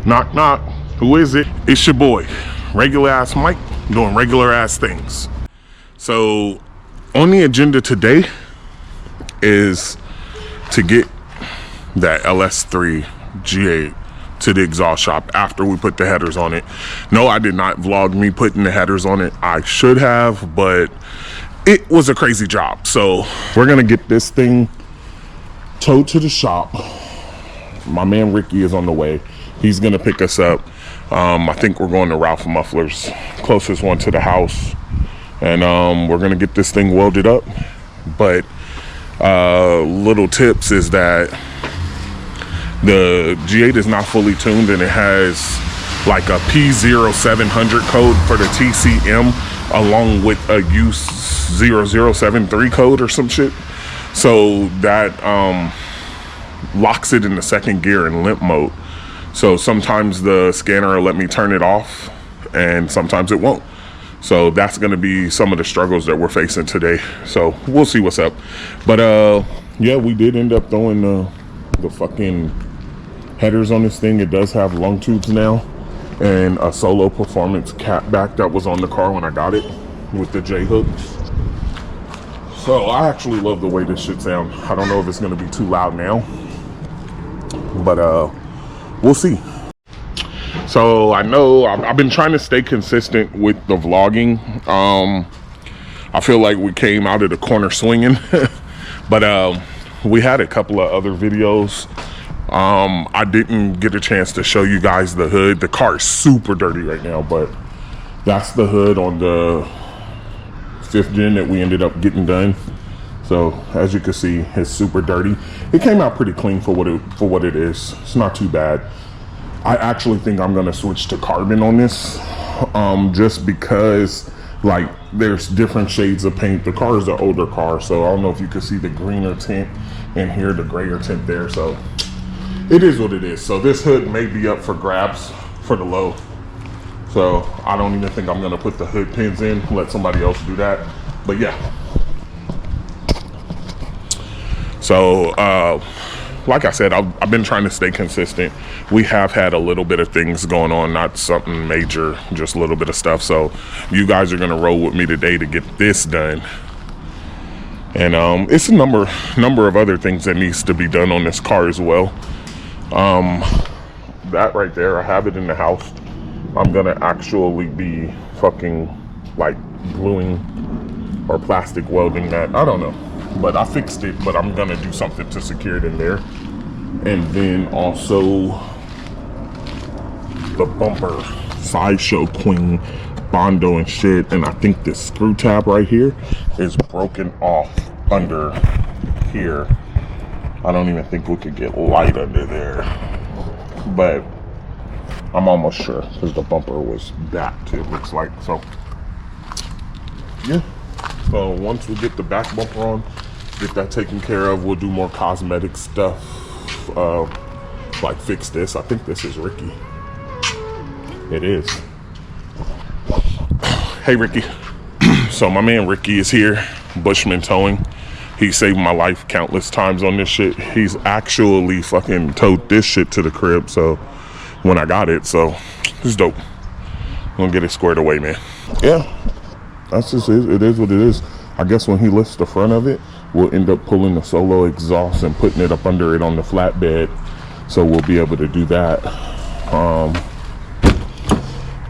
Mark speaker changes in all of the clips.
Speaker 1: Knock, knock. Who is it? It's your boy, RegularAssMike, doing regular ass things. So, on the agenda today is to get that LS3 G8 to the exhaust shop after we put the headers on it. No, I did not vlog me putting the headers on it. I should have, but it was a crazy job. So, we're gonna get this thing towed to the shop. My man Ricky is on the way. He's gonna pick us up. I think we're going to Ralph Muffler's, closest one to the house, and we're gonna get this thing welded up. But little tips is that the G8 is not fully tuned, and it has like a P0700 code for the TCM along with a U0073 code or some shit. So that locks it in the second gear in limp mode. So sometimes the scanner will let me turn it off and sometimes it won't. So that's going to be some of the struggles that we're facing today. So we'll see what's up. But yeah, we did end up throwing the fucking headers on this thing. It does have lung tubes now and a Solo Performance cap back that was on the car when I got it with the J hooks. So I actually love the way this shit sounds. I don't know if it's going to be too loud now, but we'll see. So I know I've been trying to stay consistent with the vlogging. I feel like we came out of the corner swinging, but we had a couple of other videos. I didn't get a chance to show you guys the hood. The car is super dirty right now, but that's the hood on the 5th gen that we ended up getting done. So as you can see, it's super dirty. It came out pretty clean for what it is. It's not too bad. I actually think I'm gonna switch to carbon on this, just because like there's different shades of paint. The car is an older car, so I don't know if you can see the greener tint in here, the grayer tint there. So it is what it is. So this hood may be up for grabs for the low. So I don't even think I'm gonna put the hood pins in, let somebody else do that. But yeah. So like I said, I've been trying to stay consistent. We have had a little bit of things going on, not something major, just a little bit of stuff. So you guys are gonna roll with me today to get this done. And it's a number of other things that needs to be done on this car as well. That right there, I have it in the house. I'm gonna actually be fucking like gluing or plastic welding that. I don't know, but I fixed it, but I'm gonna do something to secure it in there. And then also the bumper, Sideshow Queen, Bondo and shit. And I think this screw tab right here is broken off under here. I don't even think we could get light under there, but I'm almost sure because the bumper was backed, it looks like. So yeah, so once we get the back bumper on, get that taken care of, we'll do more cosmetic stuff, like fix this. I think this is Ricky. It is. Hey Ricky. So my man Ricky is here, Bushman Towing. He saved my life countless times on this shit. He's actually fucking towed this shit to the crib, so when I got it, so it's dope. I'm gonna get it squared away, man. Yeah, that's just it. It is what it is. I guess when he lifts the front of it, we'll end up pulling the Solo exhaust and putting it up under it on the flatbed, so we'll be able to do that.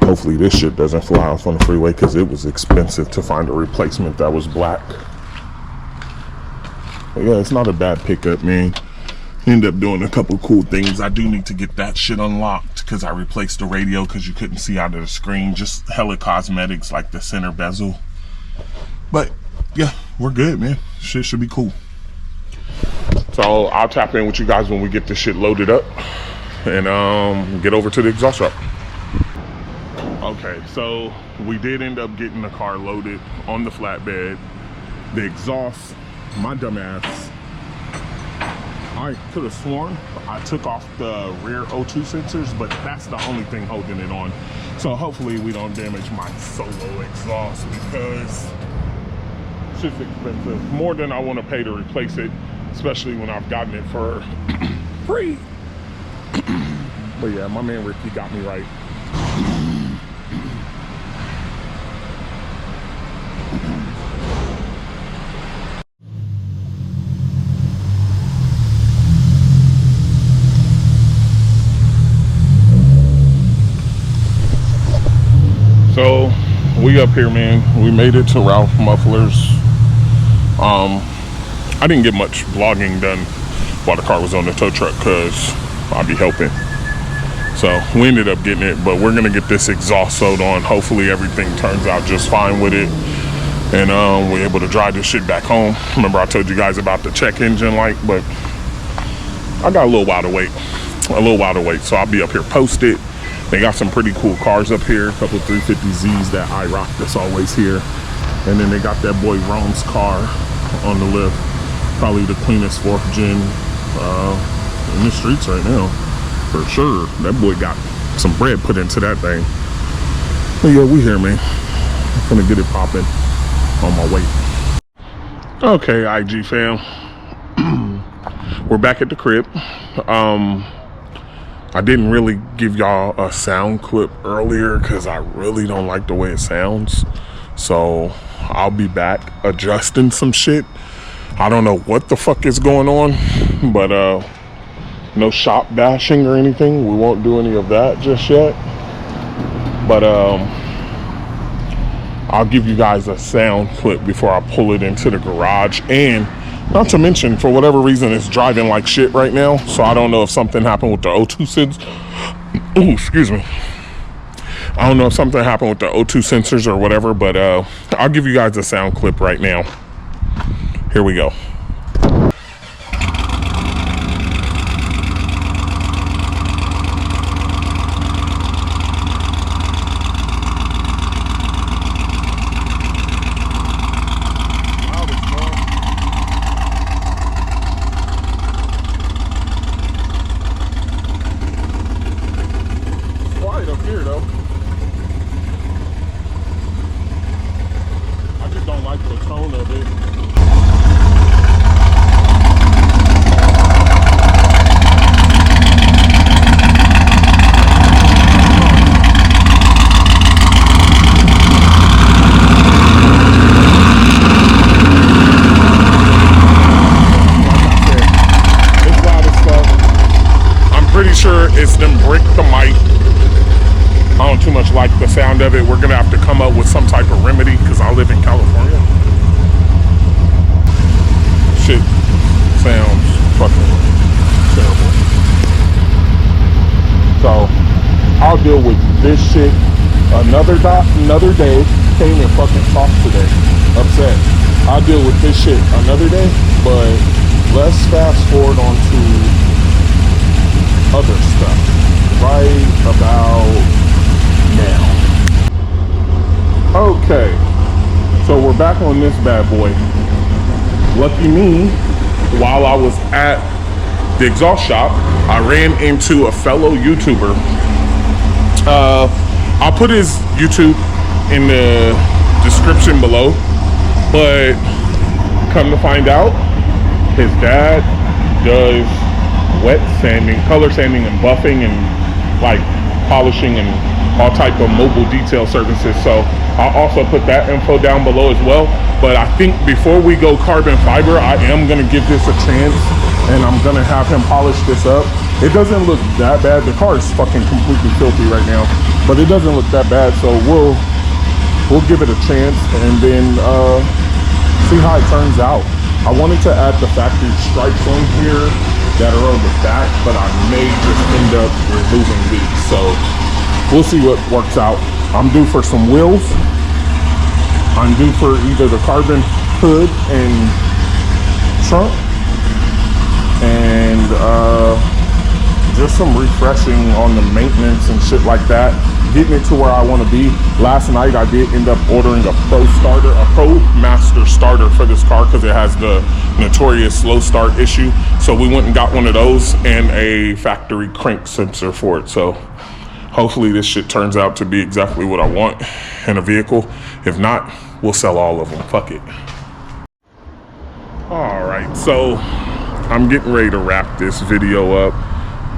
Speaker 1: Hopefully this shit doesn't fly off on the freeway, because it was expensive to find a replacement that was black. But yeah, it's not a bad pickup, man. End up doing a couple cool things. I do need to get that shit unlocked because I replaced the radio because you couldn't see out of the screen. Just hella cosmetics like the center bezel. But yeah, we're good, man. Shit should be cool. So I'll tap in with you guys when we get this shit loaded up and get over to the exhaust shop. Okay, so we did end up getting the car loaded on the flatbed. The exhaust, my dumb ass, I could have sworn I took off the rear O2 sensors, but that's the only thing holding it on. So hopefully we don't damage my Solo exhaust, because it's just expensive. More than I want to pay to replace it, especially when I've gotten it for free. But yeah, my man Ricky got me right. So we up here, man. We made it to Ralph Muffler's. I didn't get much vlogging done while the car was on the tow truck because I'll be helping. So we ended up getting it, but we're gonna get this exhaust sewed on. Hopefully everything turns out just fine with it, and we're able to drive this shit back home. Remember I told you guys about the check engine light, but I got a little while to wait. So I'll be up here posted. They got some pretty cool cars up here, a couple 350Zs that I rock that's always here. And then they got that boy Rome's car on the lift. Probably the cleanest 4th gen in the streets right now, for sure. That boy got some bread put into that thing. But yeah, we here, man. I'm gonna get it popping on my way. Okay, IG fam. We're back at the crib. I didn't really give y'all a sound clip earlier because I really don't like the way it sounds. So I'll be back adjusting some shit. I don't know what the fuck is going on, but no shop bashing or anything. We won't do any of that just yet. But I'll give you guys a sound clip before I pull it into the garage. And not to mention, for whatever reason, it's driving like shit right now. So I don't know if something happened with the O2 sensors. Oh, excuse me. I don't know if something happened with the O2 sensors or whatever, but I'll give you guys a sound clip right now. Here we go. It's them brick the mic. I don't too much like the sound of it. We're gonna have to come up with some type of remedy because I live in California. Shit sounds fucking terrible. So I'll deal with this shit another day. Came and fucking talked today. Upset. I'll deal with this shit another day, but let's fast forward on to other stuff right about now. Okay, so we're back on this bad boy. Lucky me, while I was at the exhaust shop, I ran into a fellow YouTuber. I'll put his YouTube in the description below, but come to find out, his dad does wet sanding, color sanding and buffing and like polishing and all type of mobile detail services. So I'll also put that info down below as well. But I think before we go carbon fiber, I am gonna give this a chance and I'm gonna have him polish this up. It doesn't look that bad. The car is fucking completely filthy right now, but it doesn't look that bad. So we'll give it a chance and then see how it turns out. I wanted to add the factory stripes on here that are on the back, but I may just end up removing these. So we'll see what works out. I'm due for some wheels. I'm due for either the carbon hood and trunk and just some refreshing on the maintenance and shit like that. Getting it to where I want to be. Last night I did end up ordering a Pro Master starter for this car because it has the notorious slow start issue. So we went and got one of those and a factory crank sensor for it. So hopefully this shit turns out to be exactly what I want in a vehicle. If not, we'll sell all of them. Fuck it. All right, so I'm getting ready to wrap this video up.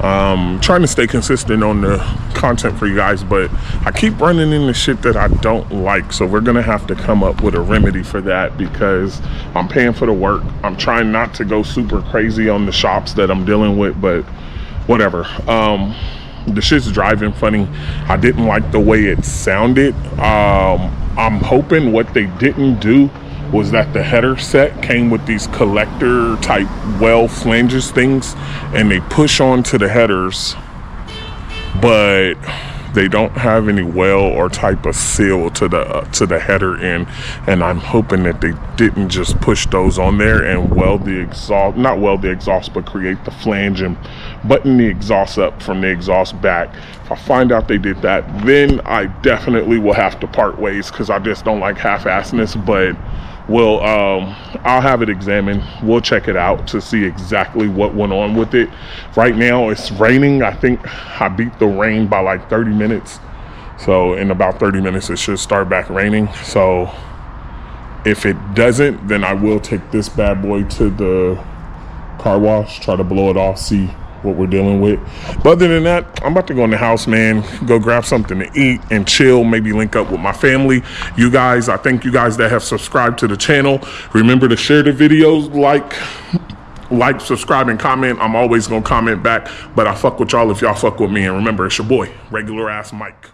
Speaker 1: Trying to stay consistent on the content for you guys, but I keep running into shit that I don't like. So we're gonna have to come up with a remedy for that, because I'm paying for the work. I'm trying not to go super crazy on the shops that I'm dealing with, but whatever. The shit's driving funny. I didn't like the way it sounded. I'm hoping what they didn't do was that the header set came with these collector type well flanges things, and they push onto the headers, but they don't have any well or type of seal to the header end. And I'm hoping that they didn't just push those on there and weld the exhaust, not weld the exhaust, but create the flange and button the exhaust up from the exhaust back. If I find out they did that, then I definitely will have to part ways, because I just don't like half-assedness. But we'll I'll have it examined. We'll check it out to see exactly what went on with it. Right now it's raining. I think I beat the rain by like 30 minutes. So in about 30 minutes it should start back raining. So if it doesn't, then I will take this bad boy to the car wash, try to blow it off, see what we're dealing with. But other than that, I'm about to go in the house, man, go grab something to eat and chill, maybe link up with my family. You guys, I thank you guys that have subscribed to the channel. Remember to share the videos, like, subscribe, and comment. I'm always gonna comment back, but I fuck with y'all if y'all fuck with me. And remember, it's your boy, Regular Ass Mike.